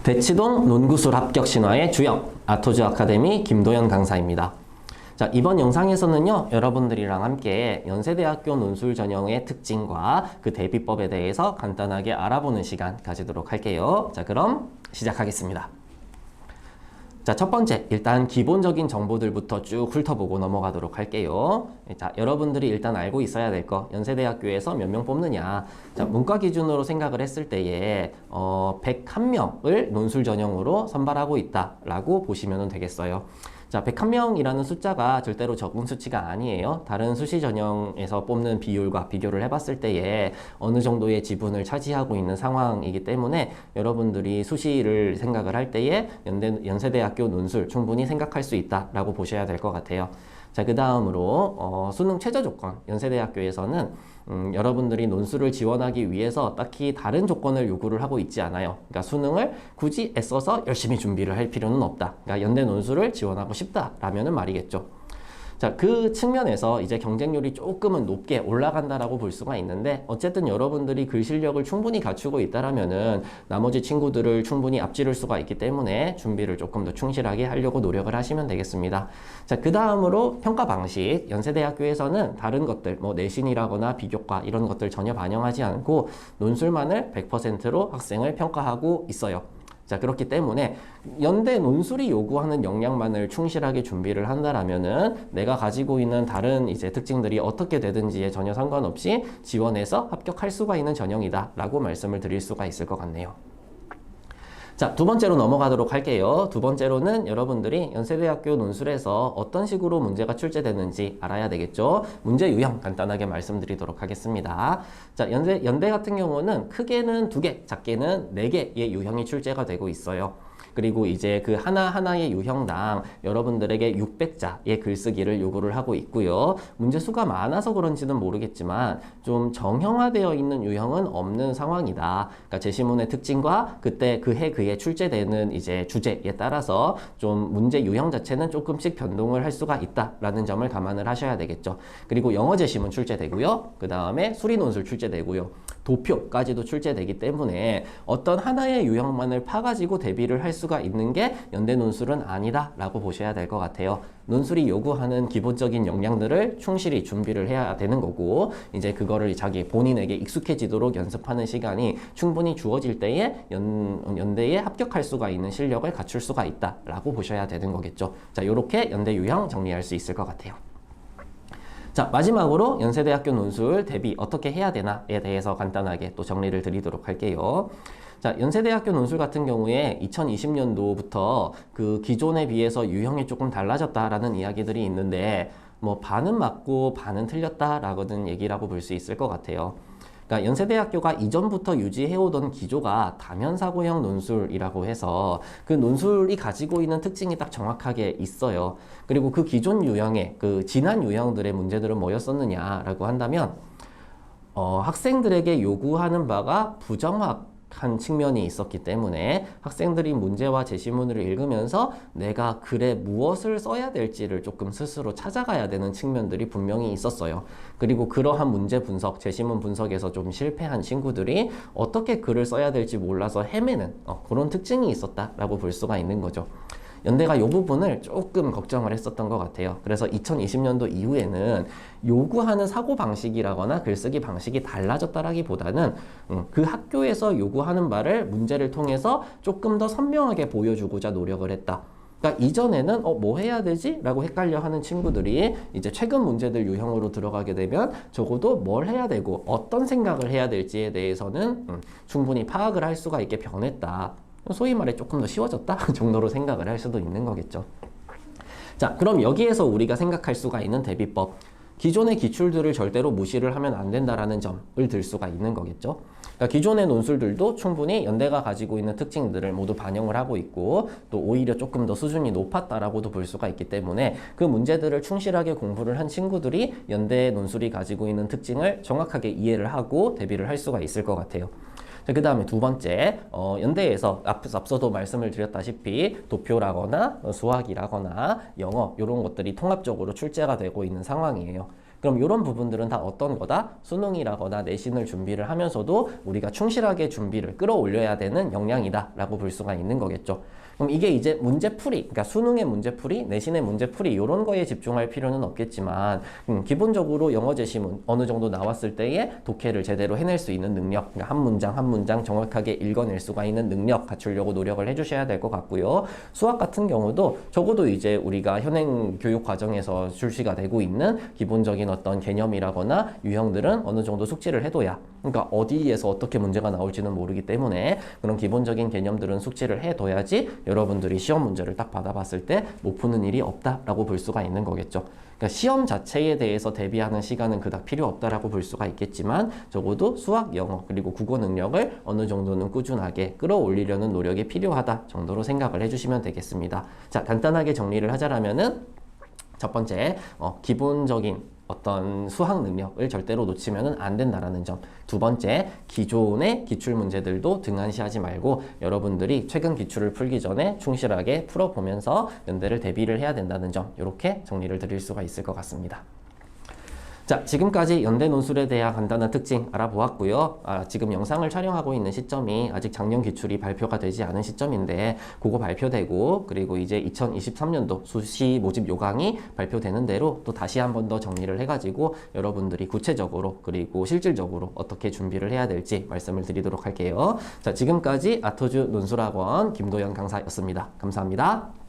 대치동 논구술 합격 신화의 주역 아토즈 아카데미 김도현 강사입니다. 자, 이번 영상에서는요, 여러분들이랑 함께 연세대학교 논술 전형의 특징과 그 대비법에 대해서 간단하게 알아보는 시간 가지도록 할게요. 자, 그럼 시작하겠습니다. 자, 첫 번째, 일단 기본적인 정보들부터 쭉 훑어보고 넘어가도록 할게요. 자, 여러분들이 일단 알고 있어야 될 거, 연세대학교에서 몇 명 뽑느냐. 자, 문과 기준으로 생각을 했을 때에 101명을 논술 전형으로 선발하고 있다라고 보시면 되겠어요. 자, 101명이라는 숫자가 절대로 적은 수치가 아니에요. 다른 수시 전형에서 뽑는 비율과 비교를 해봤을 때에 어느 정도의 지분을 차지하고 있는 상황이기 때문에 여러분들이 수시를 생각을 할 때에 연세대학교 논술 충분히 생각할 수 있다라고 보셔야 될 것 같아요. 자, 그 다음으로 수능 최저 조건, 연세대학교에서는 여러분들이 논술을 지원하기 위해서 딱히 다른 조건을 요구를 하고 있지 않아요. 그러니까 수능을 굳이 애써서 열심히 준비를 할 필요는 없다. 그러니까 연대 논술을 지원하고 싶다라면은 말이겠죠. 자, 그 측면에서 이제 경쟁률이 조금은 높게 올라간다라고 볼 수가 있는데, 어쨌든 여러분들이 글 실력을 충분히 갖추고 있다라면은 나머지 친구들을 충분히 앞지를 수가 있기 때문에 준비를 조금 더 충실하게 하려고 노력을 하시면 되겠습니다. 자, 그 다음으로 평가 방식. 연세대학교에서는 다른 것들, 뭐 내신이라거나 비교과 이런 것들 전혀 반영하지 않고 논술만을 100%로 학생을 평가하고 있어요. 자, 그렇기 때문에 연대 논술이 요구하는 역량만을 충실하게 준비를 한다라면은 내가 가지고 있는 다른 이제 특징들이 어떻게 되든지에 전혀 상관없이 지원해서 합격할 수가 있는 전형이다라고 말씀을 드릴 수가 있을 것 같네요. 자, 두 번째로 넘어가도록 할게요. 두 번째로는 여러분들이 연세대학교 논술에서 어떤 식으로 문제가 출제되는지 알아야 되겠죠. 문제 유형 간단하게 말씀드리도록 하겠습니다. 자, 연대 같은 경우는 크게는 2개, 작게는 4개의 유형이 출제가 되고 있어요. 그리고 이제 그 하나하나의 유형당 여러분들에게 600자의 글쓰기를 요구를 하고 있고요. 문제 수가 많아서 그런지는 모르겠지만 좀 정형화되어 있는 유형은 없는 상황이다. 그러니까 제시문의 특징과 그때 그해 그해 출제되는 이제 주제에 따라서 좀 문제 유형 자체는 조금씩 변동을 할 수가 있다라는 점을 감안을 하셔야 되겠죠. 그리고 영어 제시문 출제되고요. 그 다음에 수리 논술 출제되고요. 도표까지도 출제되기 때문에 어떤 하나의 유형만을 파가지고 대비를 할 수가 있는 게 연대 논술은 아니다 라고 보셔야 될 것 같아요. 논술이 요구하는 기본적인 역량들을 충실히 준비를 해야 되는 거고, 이제 그거를 자기 본인에게 익숙해지도록 연습하는 시간이 충분히 주어질 때에 연대에 합격할 수가 있는 실력을 갖출 수가 있다 라고 보셔야 되는 거겠죠. 자, 요렇게 연대 유형 정리할 수 있을 것 같아요. 자, 마지막으로 연세대학교 논술 대비 어떻게 해야 되나에 대해서 간단하게 또 정리를 드리도록 할게요. 자, 연세대학교 논술 같은 경우에 2020년도부터 그 기존에 비해서 유형이 조금 달라졌다라는 이야기들이 있는데, 뭐 반은 맞고 반은 틀렸다라고는 얘기라고 볼 수 있을 것 같아요. 그러니까 연세대학교가 이전부터 유지해오던 기조가 다면사고형 논술이라고 해서 그 논술이 가지고 있는 특징이 딱 정확하게 있어요. 그리고 그 기존 유형의 그 지난 유형들의 문제들은 뭐였었느냐라고 한다면 학생들에게 요구하는 바가 부정확한 측면이 있었기 때문에 학생들이 문제와 제시문을 읽으면서 내가 글에 무엇을 써야 될지를 조금 스스로 찾아가야 되는 측면들이 분명히 있었어요. 그리고 그러한 문제 분석, 제시문 분석에서 좀 실패한 친구들이 어떻게 글을 써야 될지 몰라서 헤매는 그런 특징이 있었다라고 볼 수가 있는 거죠. 연대가 이 부분을 조금 걱정을 했었던 것 같아요. 그래서 2020년도 이후에는 요구하는 사고방식이라거나 글쓰기 방식이 달라졌다라기보다는 그 학교에서 요구하는 바를 문제를 통해서 조금 더 선명하게 보여주고자 노력을 했다. 그러니까 이전에는 뭐 해야 되지? 라고 헷갈려 하는 친구들이 이제 최근 문제들 유형으로 들어가게 되면 적어도 뭘 해야 되고 어떤 생각을 해야 될지에 대해서는 충분히 파악을 할 수가 있게 변했다. 소위 말해 조금 더 쉬워졌다 정도로 생각을 할 수도 있는 거겠죠. 자, 그럼 여기에서 우리가 생각할 수가 있는 대비법, 기존의 기출들을 절대로 무시를 하면 안 된다라는 점을 들 수가 있는 거겠죠. 그러니까 기존의 논술들도 충분히 연대가 가지고 있는 특징들을 모두 반영을 하고 있고, 또 오히려 조금 더 수준이 높았다라고도 볼 수가 있기 때문에 그 문제들을 충실하게 공부를 한 친구들이 연대 논술이 가지고 있는 특징을 정확하게 이해를 하고 대비를 할 수가 있을 것 같아요. 그 다음에 두 번째, 연대에서 앞서도 말씀을 드렸다시피 도표라거나 수학이라거나 영어 이런 것들이 통합적으로 출제가 되고 있는 상황이에요. 그럼 이런 부분들은 다 어떤 거다? 수능이라거나 내신을 준비를 하면서도 우리가 충실하게 준비를 끌어올려야 되는 역량이다 라고 볼 수가 있는 거겠죠. 그럼 이게 이제 문제풀이, 그러니까 수능의 문제풀이, 내신의 문제풀이 이런 거에 집중할 필요는 없겠지만 기본적으로 영어 제시문 어느 정도 나왔을 때에 독해를 제대로 해낼 수 있는 능력, 그러니까 한 문장 한 문장 정확하게 읽어낼 수가 있는 능력 갖추려고 노력을 해주셔야 될 것 같고요. 수학 같은 경우도 적어도 이제 우리가 현행 교육 과정에서 출시가 되고 있는 기본적인 어떤 개념이라거나 유형들은 어느 정도 숙지를 해둬야, 그러니까 어디에서 어떻게 문제가 나올지는 모르기 때문에 그런 기본적인 개념들은 숙지를 해둬야지 여러분들이 시험 문제를 딱 받아봤을 때 못 푸는 일이 없다라고 볼 수가 있는 거겠죠. 그러니까 시험 자체에 대해서 대비하는 시간은 그닥 필요 없다라고 볼 수가 있겠지만 적어도 수학, 영어, 그리고 국어 능력을 어느 정도는 꾸준하게 끌어올리려는 노력이 필요하다 정도로 생각을 해주시면 되겠습니다. 자, 간단하게 정리를 하자라면은 첫 번째, 기본적인 어떤 수학 능력을 절대로 놓치면 안 된다라는 점. 두 번째, 기존의 기출 문제들도 등한시하지 말고 여러분들이 최근 기출을 풀기 전에 충실하게 풀어보면서 연대를 대비를 해야 된다는 점. 이렇게 정리를 드릴 수가 있을 것 같습니다. 자, 지금까지 연대 논술에 대한 간단한 특징 알아보았고요. 지금 영상을 촬영하고 있는 시점이 아직 작년 기출이 발표가 되지 않은 시점인데 그거 발표되고 그리고 이제 2023년도 수시 모집 요강이 발표되는 대로 또 다시 한 번 더 정리를 해가지고 여러분들이 구체적으로 그리고 실질적으로 어떻게 준비를 해야 될지 말씀을 드리도록 할게요. 자, 지금까지 아토즈 논술학원 김도연 강사였습니다. 감사합니다.